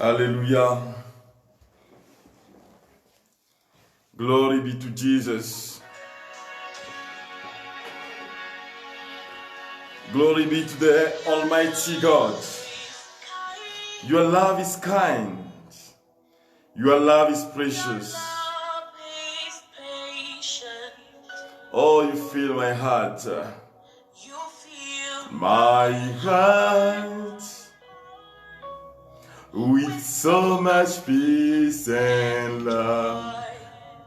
Hallelujah. Glory be to Jesus. Glory be to the Almighty God. Your love is kind. Your love is precious. Oh, you fill my heart. My heart with so much peace and love.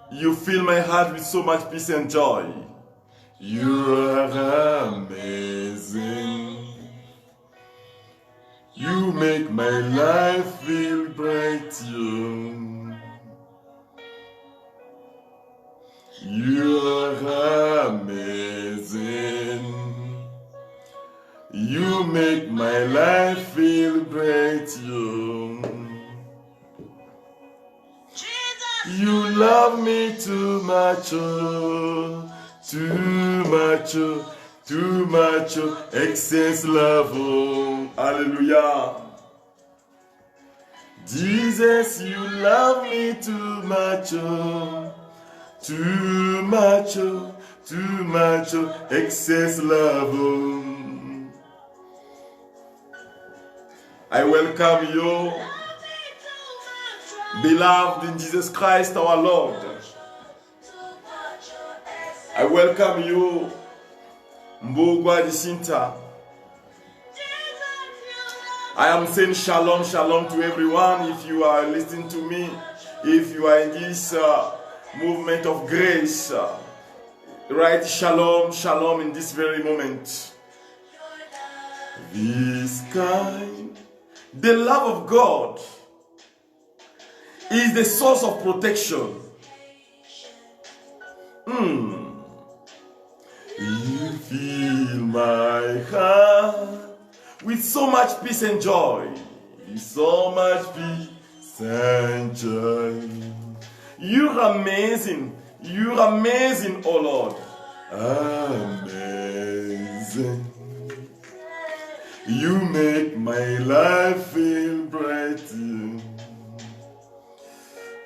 You fill my heart with so much peace and joy. You are amazing. You make my life feel bright. You are amazing. You make my life feel bright. You love me too much, oh, too much, oh, too much, oh, excess love, oh, hallelujah. Jesus, you love me too much, oh, too much, oh, too much, oh, excess love, oh. I welcome you, beloved in Jesus Christ our Lord. I welcome you, Mbugwa Jacinta. I am saying shalom, shalom to everyone. If you are listening to me, if you are in this movement of grace, write shalom, shalom in this very moment. This kind, the love of God is the source of protection. You fill my heart with so much peace and joy. So much peace and joy. You're amazing. You're amazing, oh Lord. Amazing. You make my life feel bright.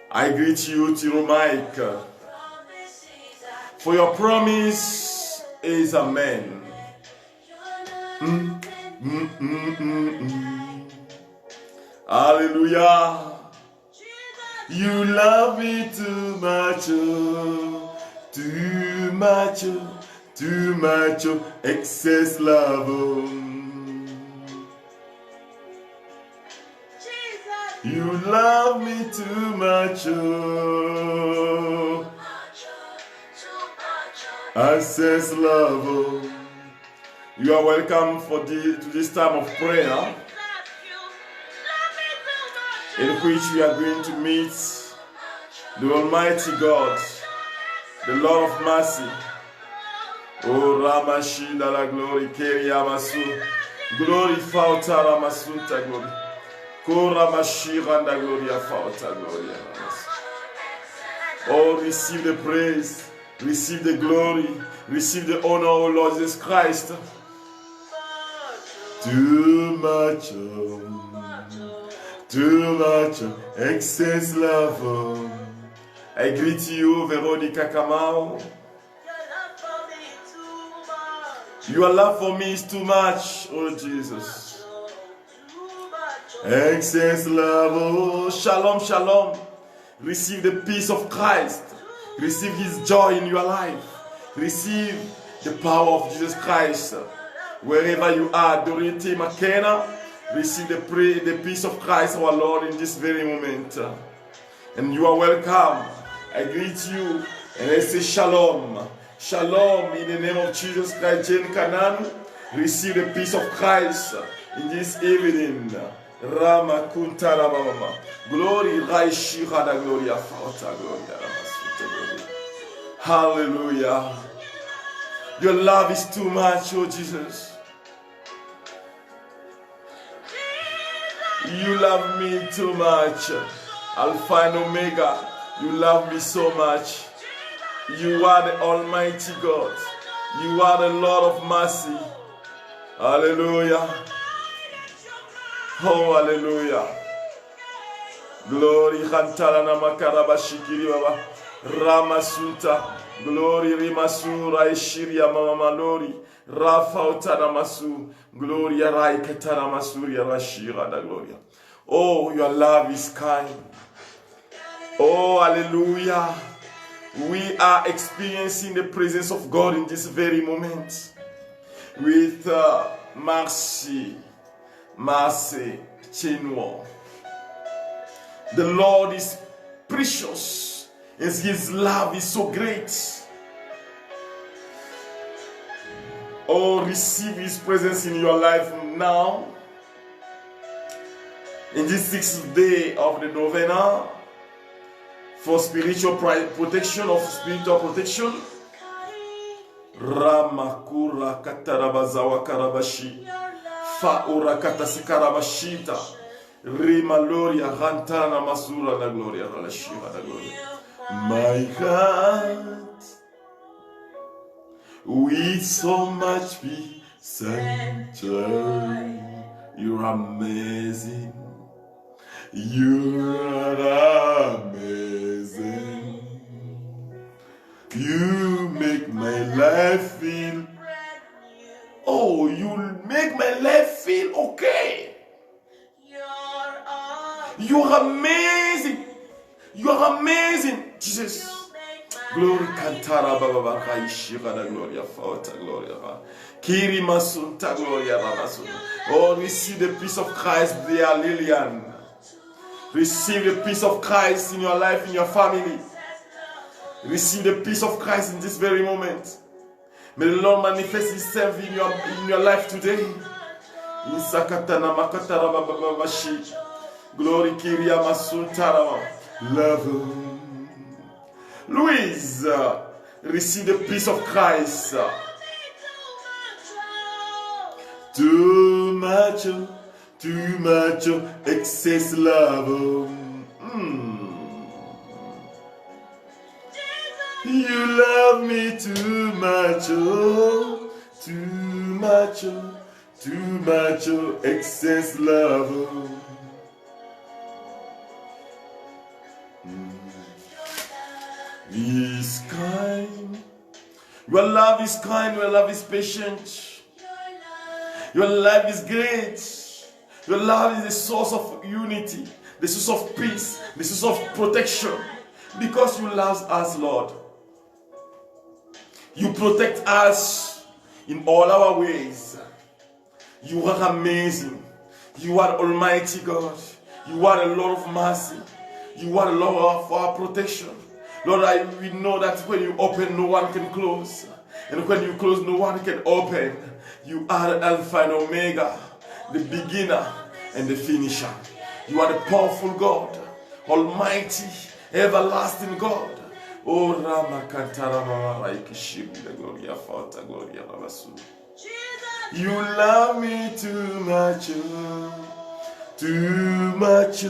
I greet you, Tiro Mike, for your promise is amen. Hallelujah. You love me too much, oh, too much, oh, too much, oh, excess love. Oh. You love me too much, oh, excess love. Oh. You are welcome to this time of prayer, in which we are going to meet the Almighty God, the Lord of mercy. Oh, Ramashida la glory, Keriamasu, glory Fauta Ramasunta glory. Kora Mashiranda gloria Fauta gloria. Oh, receive the praise, receive the glory, receive the honor, O Lord Jesus Christ. Too much, excess love. I greet you, Veronica Kamau. Your love for me is too much, oh Jesus. Excess love, oh, shalom, shalom. Receive the peace of Christ. Receive His joy in your life. Receive the power of Jesus Christ. Wherever you are, Dorothy McKenna, receive the peace of Christ, our Lord, in this very moment. And you are welcome. I greet you and I say shalom. Shalom in the name of Jesus Christ. Jane Canaan, receive the peace of Christ in this evening. Rama Kunta Ramama. Glory, Raishira da Gloria Fauta Gloria. Hallelujah. Your love is too much, oh Jesus. You love me too much. Alpha and Omega, you love me so much. You are the Almighty God. You are the Lord of mercy. Hallelujah. Oh, hallelujah. Glory Hantalana Makarabashikiri Baba. Ramasunta. Glory Rimasura Eshiria Mama Malori. Rafa Utanamasu. Gloria Raikatana Masuria Rashira da Gloria. Oh, your love is kind. Oh, hallelujah. We are experiencing the presence of God in this very moment. With Marcy Chenua. The Lord is precious, and His love is so great. Oh, receive His presence in your life now. In this 6th day of the novena for spiritual protection, Ramakura Katarabazawa Karabashi, Faura Katasikarabashita, Rimaloria Rantana Masura la Gloria, la Shiva la Gloria. My heart, with so much peace and joy, you're amazing. You're amazing. You make my life feel. Oh, you make my life feel okay. You're amazing. You're amazing, Jesus. Glory Kantara Baba Kaishira da Gloria Fauta Gloria. Kiri Masunta Gloria Ramasuna. Oh, receive the peace of Christ, dear Lillian. Receive the peace of Christ in your life, in your family. Receive the peace of Christ in this very moment. May the Lord manifest Himself in your life today. In Sakatana Makatara Babashi. Glory Kiria Masuntara. Love. Louise, receive the peace of Christ. Too much excess love. You love me too much, oh, too much excess love. Is kind. Your love is kind. Your love is patient. Your love is great. Your love is the source of unity, the source of peace, the source of protection. Because you love us, Lord. You protect us in all our ways. You are amazing. You are Almighty God. You are a Lord of mercy. You are a Lord of our protection. Lord, we know that when you open, no one can close. And when you close, no one can open. You are Alpha and Omega, the beginner and the finisher. You are the powerful God, Almighty, everlasting God. Oh, Rama Kantara Mama Raikishibi, the Gloria Fata, Gloria Rabasu. You love me too much, too much,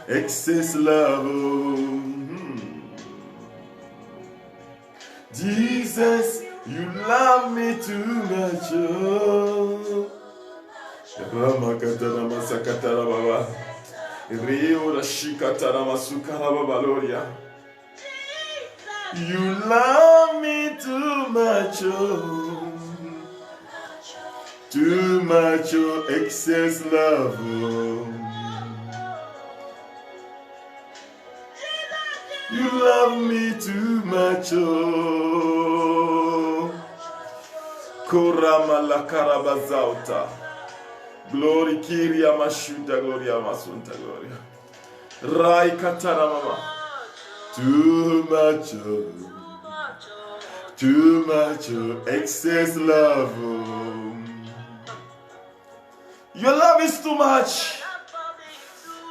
excess love. Jesus, you love me too much. Rama Kantara Masakatara Baba. Rio Shikatara Masukara Babaloria. You love me too much, too much, excess love. You love me too much, Korama la Karabazauta. Glory Kiria Mashuta Gloria Masunta Gloria. Rai Katana Mama. Too much, excess love. Your love is too much.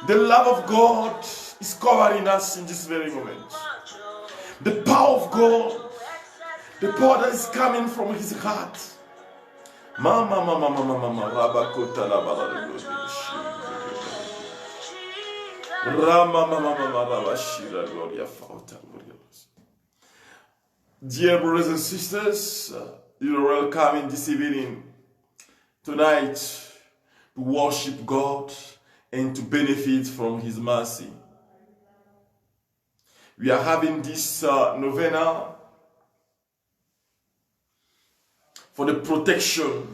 The love of God is covering us in this very moment. The power of God, the power that is coming from His heart. Mama, Rabakota Labara. Dear brothers and sisters, you are welcome in this evening, tonight, to worship God and to benefit from his mercy. We are having this novena for the protection.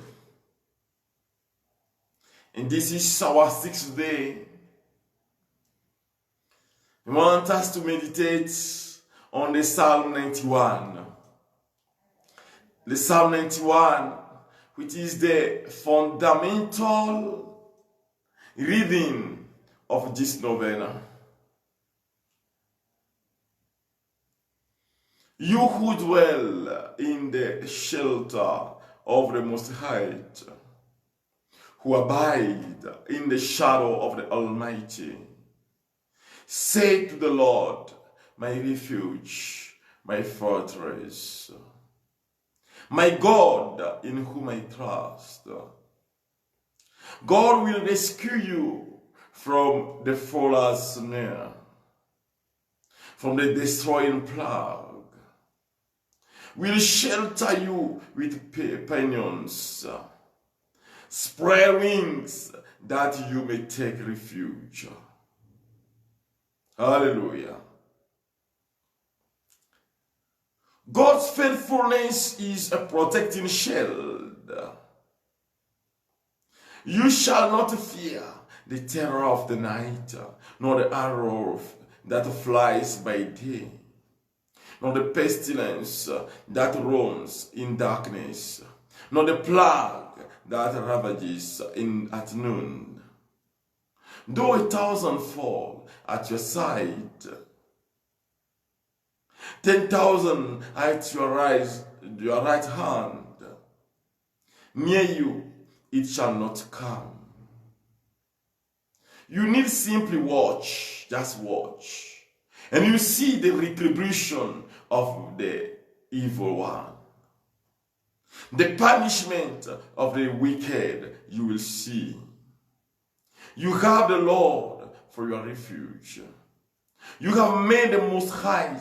And this is our 6th day. We want us to meditate on the Psalm 91. The Psalm 91, which is the fundamental reading of this novena. You who dwell in the shelter of the Most High, who abide in the shadow of the Almighty, say to the Lord, my refuge, my fortress, my God in whom I trust. God will rescue you from the faller's snare, from the destroying plague. Will shelter you with pinions, spread wings that you may take refuge. Hallelujah. God's faithfulness is a protecting shield. You shall not fear the terror of the night, nor the arrow that flies by day, nor the pestilence that roams in darkness, nor the plague that ravages at noon. Though 1,000 fall at your side, 10,000 at your right hand, near you it shall not come. You need simply watch, just watch, and you see the retribution of the evil one. The punishment of the wicked you will see. You have the Lord for your refuge. You have made the Most High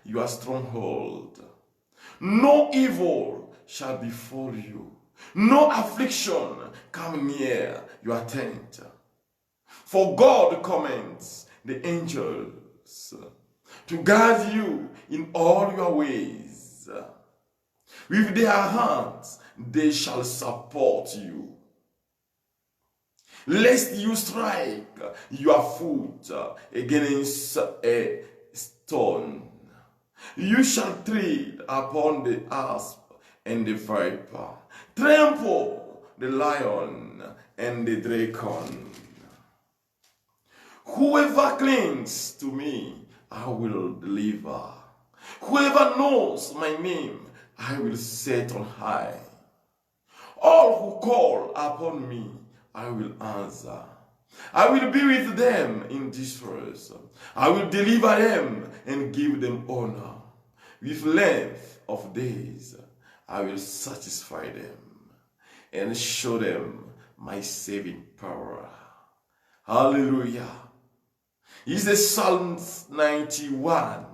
your stronghold. No evil shall befall you. No affliction come near your tent. For God commands the angels to guard you in all your ways. With their hands they shall support you, lest you strike your foot against a stone. You shall tread upon the asp and the viper, trample the lion and the dragon. Whoever clings to me, I will deliver. Whoever knows my name, I will set on high. All who call upon me, I will answer. I will be with them in distress. I will deliver them and give them honor. With length of days, I will satisfy them and show them my saving power. Hallelujah. It's the Psalm 91.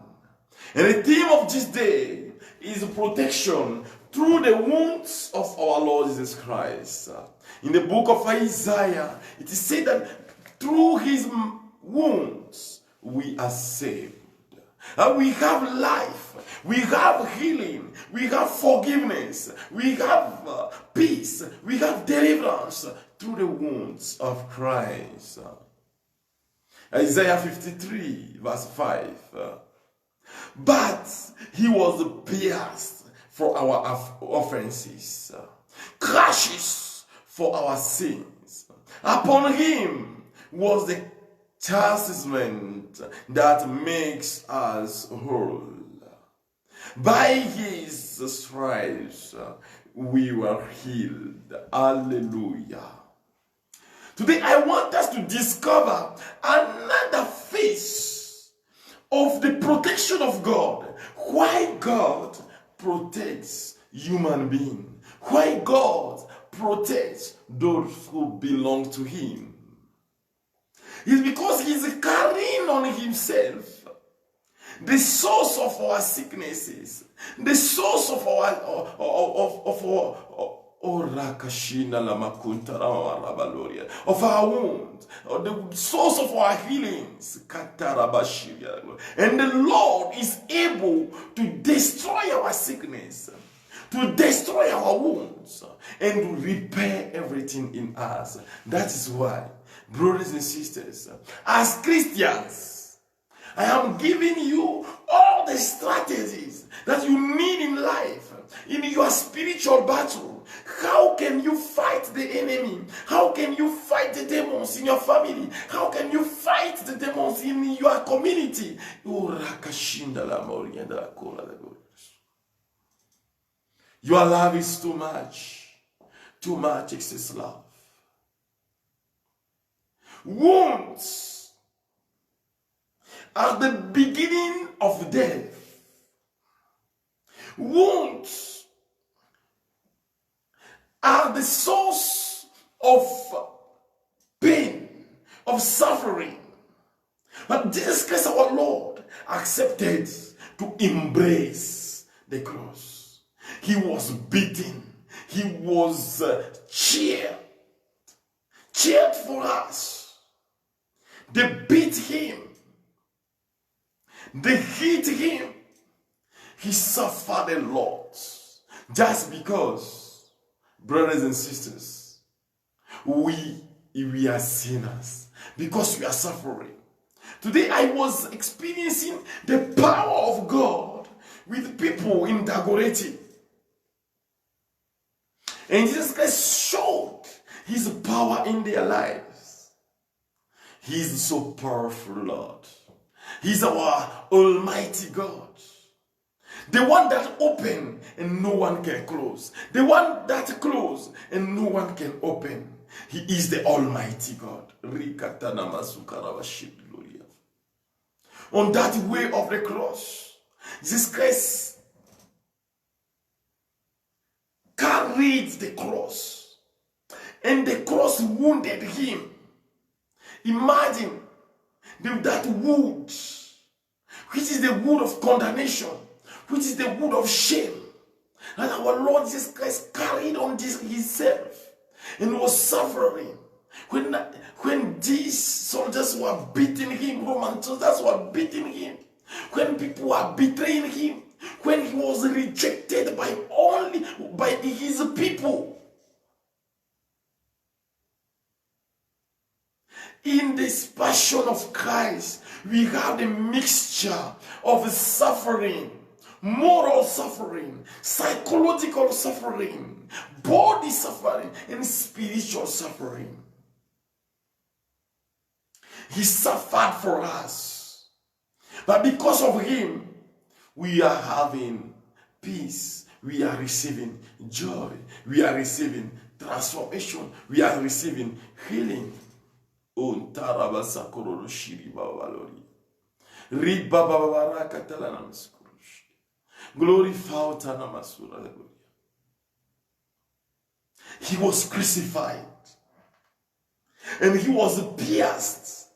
And the theme of this day is protection through the wounds of our Lord Jesus Christ. In the book of Isaiah, it is said that through his wounds we are saved. And we have life, we have healing, we have forgiveness, we have peace, we have deliverance through the wounds of Christ. Isaiah 53 verse 5. But he was pierced for our offenses, crushes for our sins. Upon him was the chastisement that makes us whole. By his stripes we were healed. Hallelujah. Today I want us to discover another face of the protection of God. Why God protects human beings. Why God protects those who belong to him. It's because he's carrying on himself the source of our sicknesses, the source of of our wounds, the source of our healings. And the Lord is able to destroy our sickness, to destroy our wounds, and to repair everything in us. That is why, brothers and sisters, as Christians, I am giving you all the strategies that you need in life, in your spiritual battle. How can you fight the enemy? How can you fight the demons in your family? How can you fight the demons in your community? Your love is too much excess love. Wounds are the beginning of death. Wounds are the source of pain, of suffering. But Jesus Christ our Lord accepted to embrace the cross. He was beaten. He was cheered for us. They beat him. They hit him. He suffered a lot just because, brothers and sisters, we are sinners, because we are suffering. Today I was experiencing the power of God with people in Dagoretti. And Jesus Christ showed his power in their lives. He is so powerful, Lord. He's our Almighty God. The one that opened and no one can close. The one that closed and no one can open. He is the Almighty God. On that way of the cross, Jesus Christ carried the cross. And the cross wounded him. Imagine that wood, which is the wood of condemnation, which is the wood of shame, that our Lord Jesus Christ carried on this himself and was suffering. When these soldiers were beating him, Roman soldiers were beating him, when people were betraying him, when he was rejected by his people. In this passion of Christ, we have the mixture of suffering, moral suffering, psychological suffering, body suffering, and spiritual suffering. He suffered for us. But because of him, we are having peace. We are receiving joy. We are receiving transformation. We are receiving healing. Glory He was crucified and he was pierced.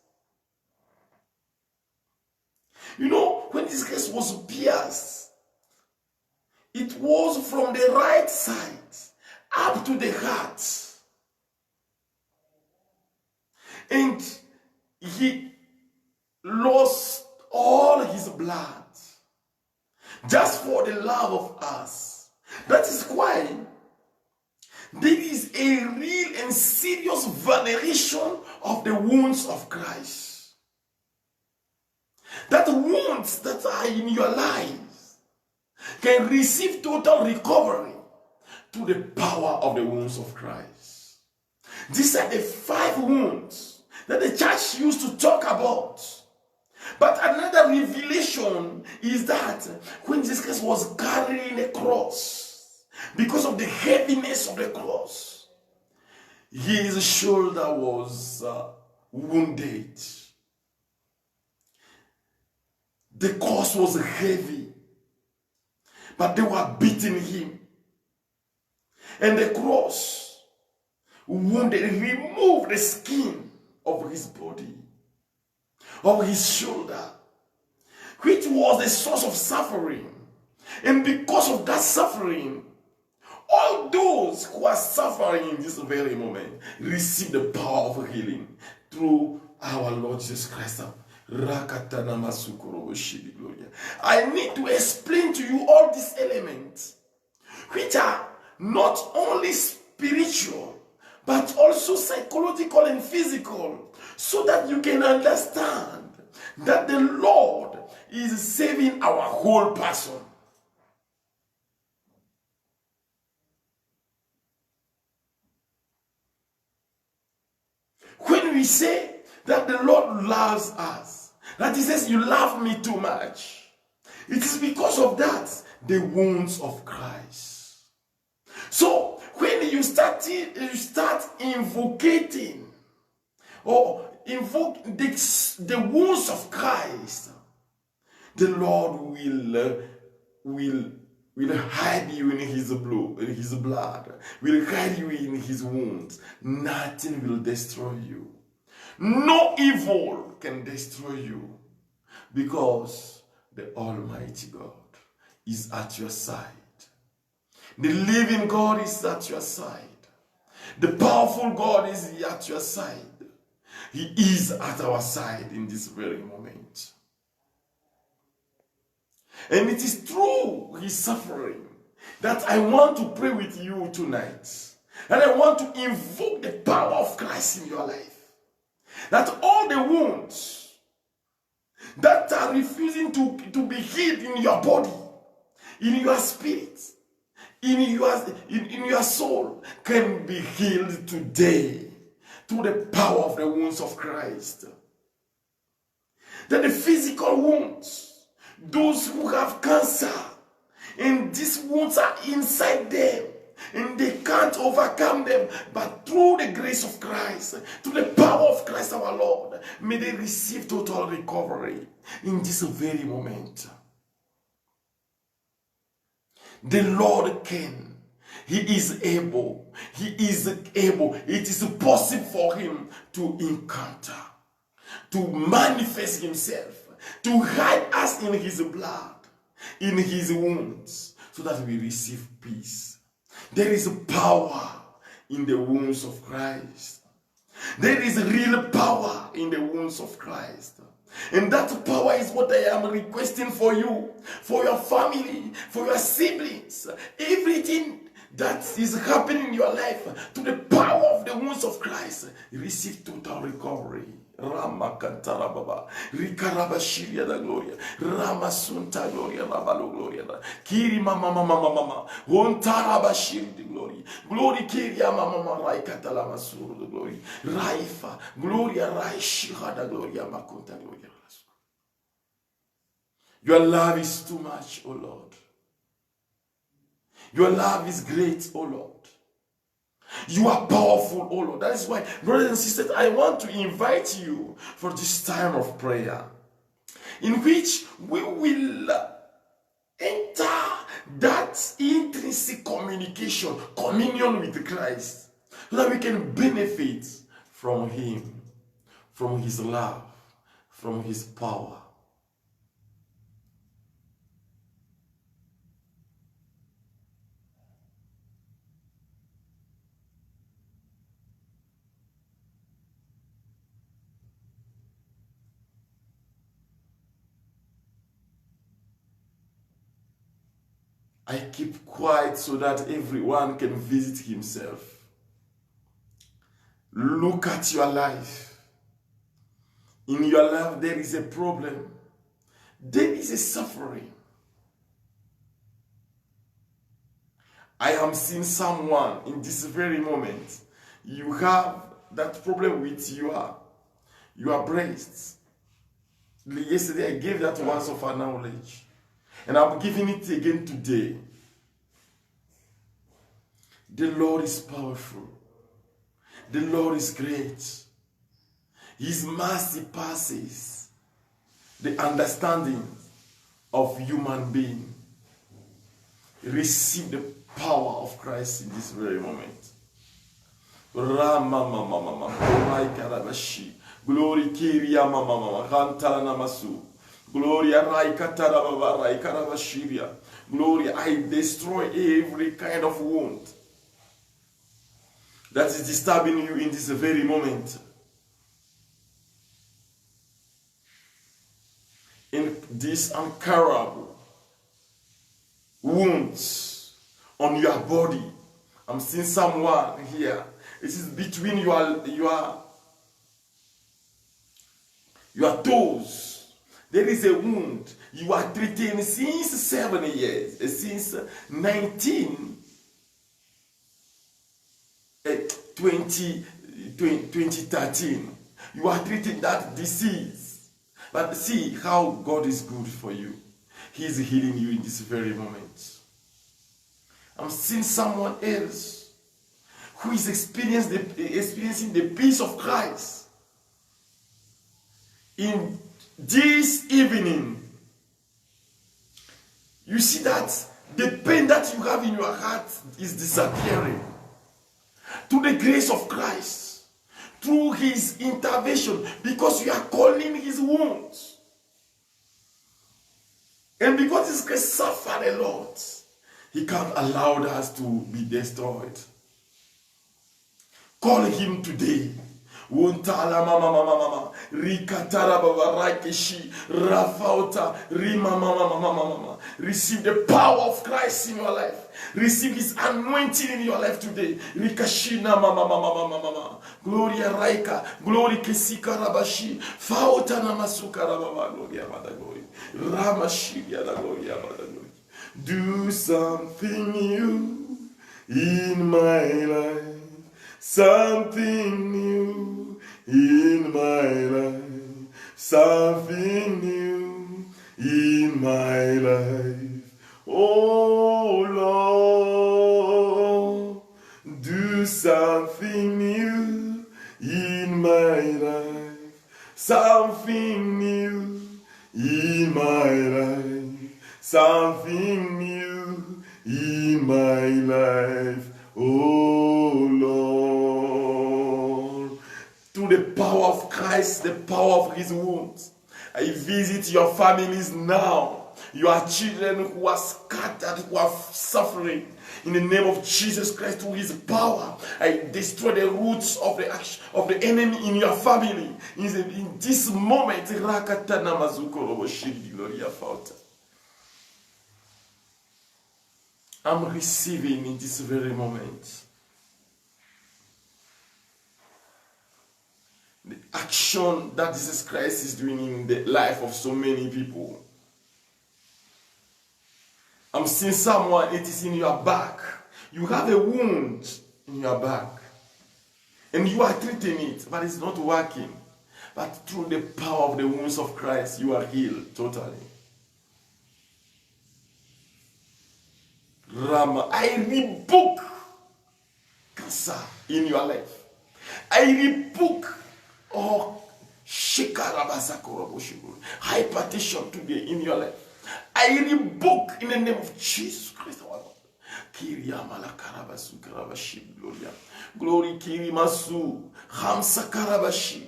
You know, when this case was pierced, it was from the right side up to the heart. And he lost all his blood just for the love of us. That is why there is a real and serious veneration of the wounds of Christ. That wounds that are in your lives can receive total recovery through the power of the wounds of Christ. These are the 5 wounds that the church used to talk about. But another revelation is that when Jesus Christ was carrying a cross, because of the heaviness of the cross, his shoulder was wounded. The cross was heavy, but they were beating him. And the cross wounded, removed the skin of his body, of his shoulder, which was the source of suffering. And because of that suffering, all those who are suffering in this very moment receive the power of healing through our Lord Jesus Christ. I need to explain to you all these elements, which are not only spiritual, but also psychological and physical, so that you can understand that the Lord is saving our whole person. When we say that the Lord loves us, that he says, you love me too much, it is because of that, the wounds of Christ. So when you start invocating or invoke the wounds of Christ, the Lord will hide you in his blood, will hide you in his wounds. Nothing will destroy you. No evil can destroy you, because the Almighty God is at your side. The living God is at your side. The powerful God is at your side. He is at our side in this very moment. And it is through his suffering that I want to pray with you tonight. And I want to invoke the power of Christ in your life. That all the wounds that are refusing to be healed in your body, in your spirit, in your soul, can be healed today through the power of the wounds of Christ. That the physical wounds, those who have cancer, and these wounds are inside them, and they can't overcome them, but through the grace of Christ, through the power of Christ our Lord, may they receive total recovery in this very moment. The Lord can. He is able. He is able. It is possible for him to encounter, to manifest himself, to hide us in his blood, in his wounds, so that we receive peace. There is power in the wounds of Christ. There is real power in the wounds of Christ. And that power is what I am requesting for you, for your family, for your siblings. Everything that is happening in your life, to the power of the wounds of Christ, receive total recovery. Rama Kantara Baba, Rikaraba Shiria da Gloria, Rama Sunta Gloria, Rabalo Gloria, Kiri Mama Mama Mama, Hontaraba Shiri de Glory, Glory Kiria Mama Rai Katalama Suru de Glory, Raifa, Gloria Rai Shiha da Gloria, Makunta Gloria. Your love is too much, O Lord. Your love is great, O Lord. You are powerful, oh Lord. That is why, brothers and sisters, I want to invite you for this time of prayer, in which we will enter that intrinsic communion with Christ, so that we can benefit from him, from his love, from his power. I keep quiet so that everyone can visit himself. Look at your life. In your life, there is a problem. There is a suffering. I am seeing someone in this very moment. You have that problem with your breasts. Yesterday, I gave that once of our knowledge. And I'm giving it again today. The Lord is powerful. The Lord is great. His mercy passes the understanding of human being. Receive the power of Christ in this very moment. Glory Kiria Mama Rantala Namasu. Gloria Rai Katarababa Rai Karabashiria. Glory, I destroy every kind of wound that is disturbing you in this very moment. In these uncarable wounds on your body. I'm seeing someone here. It is between your toes. There is a wound. You are treating since 7 years, since 2013. You are treating that disease. But see how God is good for you. He is healing you in this very moment. I'm seeing someone else who is experiencing the peace of Christ. In this evening, you see that the pain that you have in your heart is disappearing. Through the grace of Christ, through his intervention, because you are calling his wounds. And because his grace suffered a lot, he can't allow us to be destroyed. Call him today. Wontala mama mama mama rikatara baba rakeshi rafauta rima mama mama mama. Receive the power of Christ in your life. Receive his anointing in your life today. Rikashina mama mama mama mama. Gloria raika, glory kesika rabashi, fauta namasuka rababa, gloria bada glory. Ramashi ya la gloria bada glory. Do something new in my life. Something new in my life. Something new in my life. Oh Lord, do something new in my life. Something new in my life. Something new in my life. Oh Lord, through the power of Christ, the power of his wounds, I visit your families now. Your children who are scattered, who are suffering. In the name of Jesus Christ, through his power, I destroy the roots of the enemy in your family. In this moment, I'm receiving in this very moment the action that Jesus Christ is doing in the life of so many people. I'm seeing someone, it is in your back. You have a wound in your back. And you are treating it, but it's not working. But through the power of the wounds of Christ, you are healed totally. Rama, I rebuke cancer in your life. I rebuke hypertension today in your life. I rebuke in the name of Jesus Christ our Lord. Glory Kirimasu Hamsa Karabashi.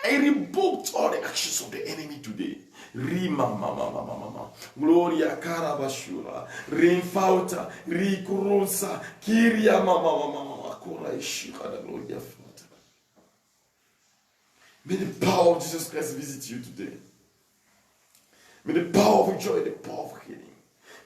I rebuked all the actions of the enemy today. Rima mama mama mama. Gloria Karabashura. Rinfauta. Rikurusa. Kiria mama mama mama. Kura ishika da gloria fauta. May the power of Jesus Christ visit you today. May the power of joy, the power of healing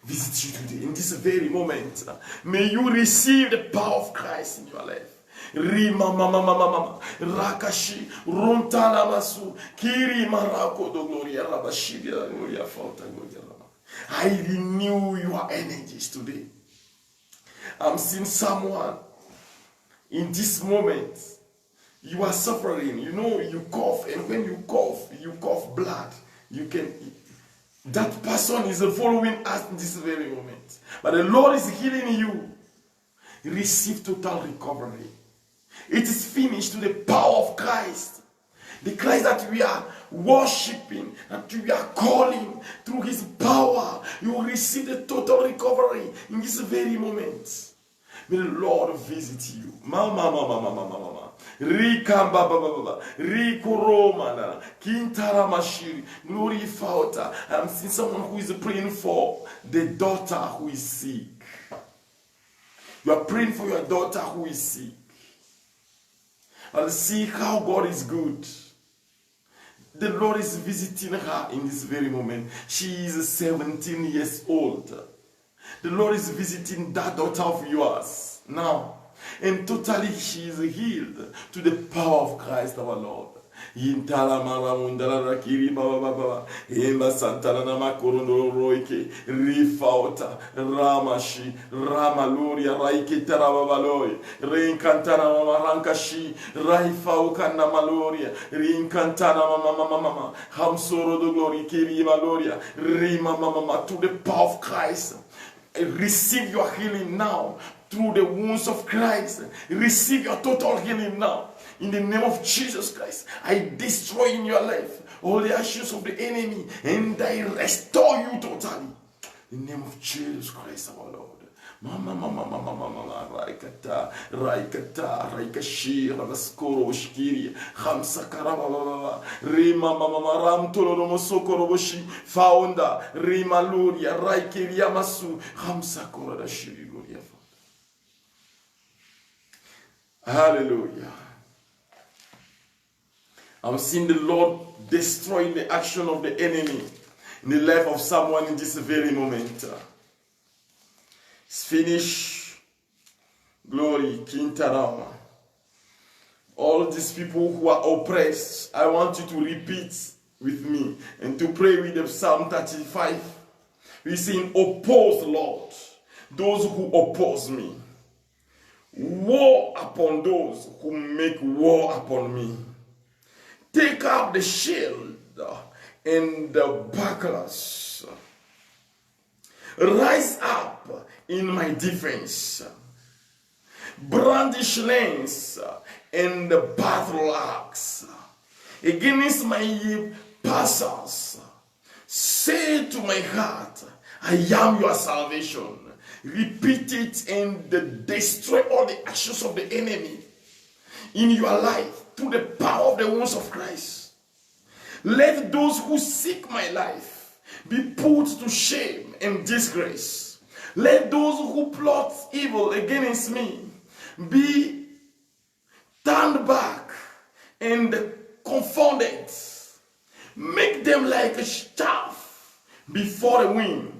visit you today in this very moment. May you receive the power of Christ in your life. Rima mama mama mama rakashi runtala masu kiri marako do gloria rabashi gloria fauta gloria rama. I renew your energies today. I'm seeing someone in this moment. You are suffering. You know you cough, and when you cough blood. You can. That person is following us in this very moment. But the Lord is healing you. Receive total recovery. It is finished to the power of Christ. The Christ that we are worshiping, that we are calling through his power. You will receive the total recovery in this very moment. May the Lord visit you. Mama. Rika baba. Rico Romana. Kintara Mashiri. Glory Fauta. I'm seeing someone who is praying for the daughter who is sick. You are praying for your daughter who is sick. And see how God is good. The Lord is visiting her in this very moment. She is 17 years old. The Lord is visiting that daughter of yours now. And totally she is healed to the power of Christ our Lord. Yintala maramundala rakiri baba Emba santana makorondo roike rifauta ramashi ramaluria raike tarababaloi reinkantana mamarankashi raifauka namaloria reinkantana mama hamsoro do glory kiri maloria rima mama to the power of Christ. Receive your healing now through the wounds of Christ. Receive your total healing now. In the name of Jesus Christ, I destroy in your life all the actions of the enemy and I restore you totally. In the name of Jesus Christ our Lord. Mama, Raikashi, Raskoro, Shkiri, Hamsa Karababa, Rima Mama Ram Tolomo Sokoroboshi, Founder, Rima Luria, Raikiri Yamasu, Hamsa Kora Shiri Gloria. Hallelujah. I'm seeing the Lord destroying the action of the enemy in the life of someone in this very moment. It's finished. Glory, Kintarama. All these people who are oppressed, I want you to repeat with me and to pray with the Psalm 35. We're saying, oppose, Lord, those who oppose me. War upon those who make war upon me. Take up the shield and the bucklers. Rise up in my defense. Brandish lance and the battle axe against my passers. Say to my heart, I am your salvation. Repeat it and destroy all the actions of the enemy in your life through the power of the wounds of Christ. Let those who seek my life be put to shame and disgrace. Let those who plot evil against me be turned back and confounded. Make them like a chaff before the wind,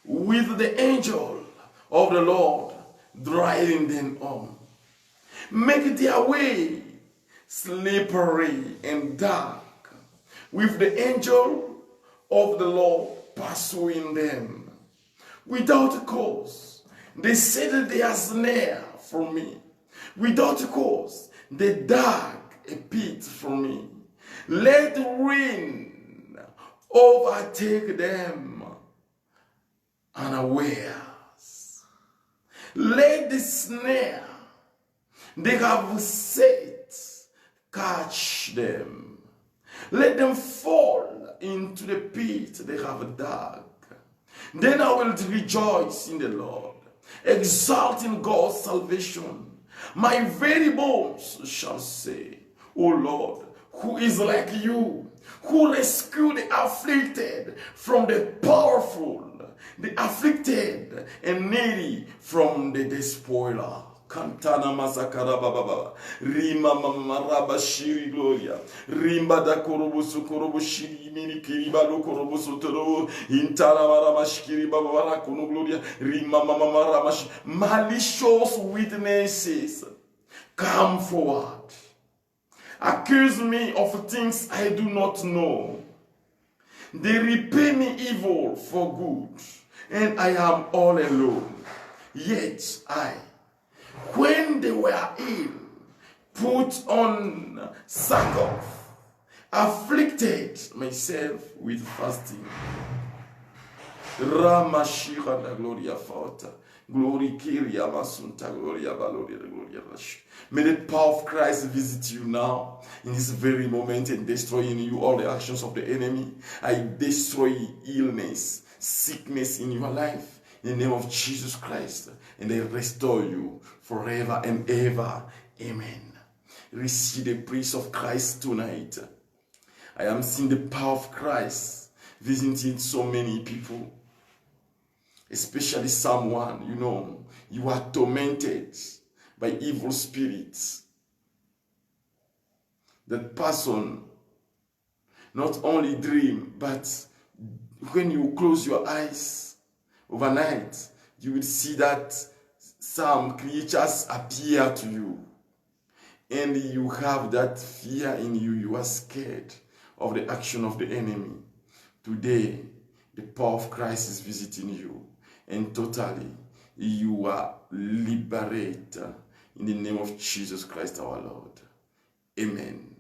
with the angel of the Lord driving them on. Make their way slippery and dark, with the angel of the Lord pursuing them. Without cause, they set their snare for me. Without cause, they dug a pit for me. Let rain overtake them unawares. Let the snare they have set catch them. Let them fall into the pit they have dug. Then I will rejoice in the Lord, exult in God's salvation. My very bones shall say, O Lord, who is like you, who rescued the afflicted from the powerful, the afflicted and needy from the despoiler. Kantana masakara baba rima maraba shiri gloria rimba da korobusu korobushiri mini kiriba lo korobusu toro intana marama shiri baba kono gloria rima mama marama malicious witnesses come forward, accuse me of things I do not know. They repay me evil for good, and I am all alone. Yet I, when they were ill, put on sackcloth, afflicted myself with fasting. Ramashira da gloria forta. Glory Kiria Masunta Gloria Valoria Gloria Rash. May the power of Christ visit you now in this very moment and destroy in you all the actions of the enemy. I destroy illness, sickness in your life in the name of Jesus Christ, and they restore you forever and ever. Amen. Receive the praise of Christ tonight. I am seeing the power of Christ visiting so many people, especially someone, you are tormented by evil spirits. That person not only dream, but when you close your eyes overnight, you will see that some creatures appear to you. And you have that fear in you. You are scared of the action of the enemy. Today, the power of Christ is visiting you. And totally, you are liberated in the name of Jesus Christ our Lord. Amen.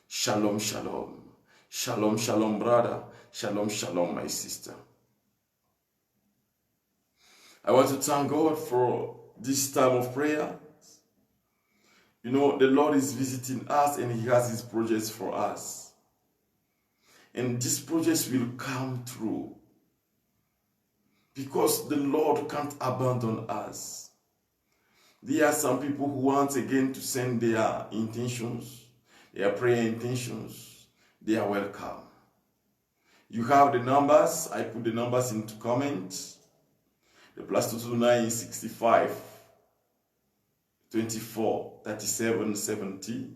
Shalom, shalom. Shalom, shalom, brother. Shalom, shalom, my sister. I want to thank God for this time of prayer. The Lord is visiting us and He has His projects for us. And these projects will come true. Because the Lord can't abandon us. There are some people who want again to send their intentions, their prayer intentions. They are welcome. You have the numbers. I put the numbers into comments. The +229 65 24 37 70.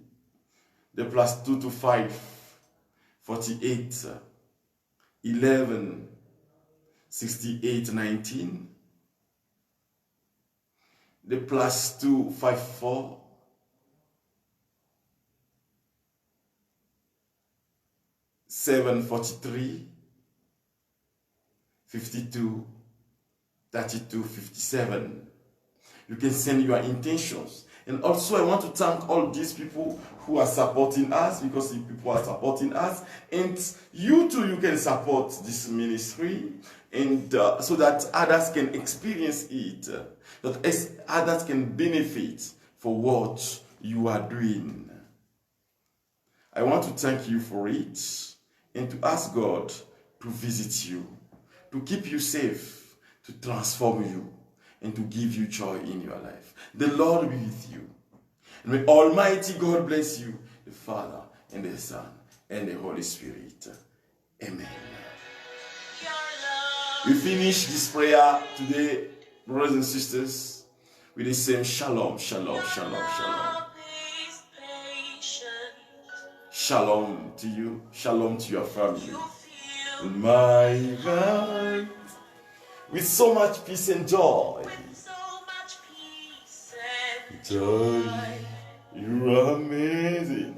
The +225 48 11 68 19. The +254 743 52 32 57. You can send your intentions. And also I want to thank all these people who are supporting us, because the people are supporting us, and you too, you can support this ministry, and so that others can experience it, that others can benefit for what you are doing. I want to thank you for it, and to ask God to visit you, to keep you safe, to transform you, and to give you joy in your life. The Lord be with you. And may Almighty God bless you, the Father, and the Son, and the Holy Spirit. Amen. We finish this prayer today, brothers and sisters, with the same shalom, shalom, shalom, shalom. Shalom to you, shalom to your family. In my life, with so much peace and joy. Joy, you are amazing.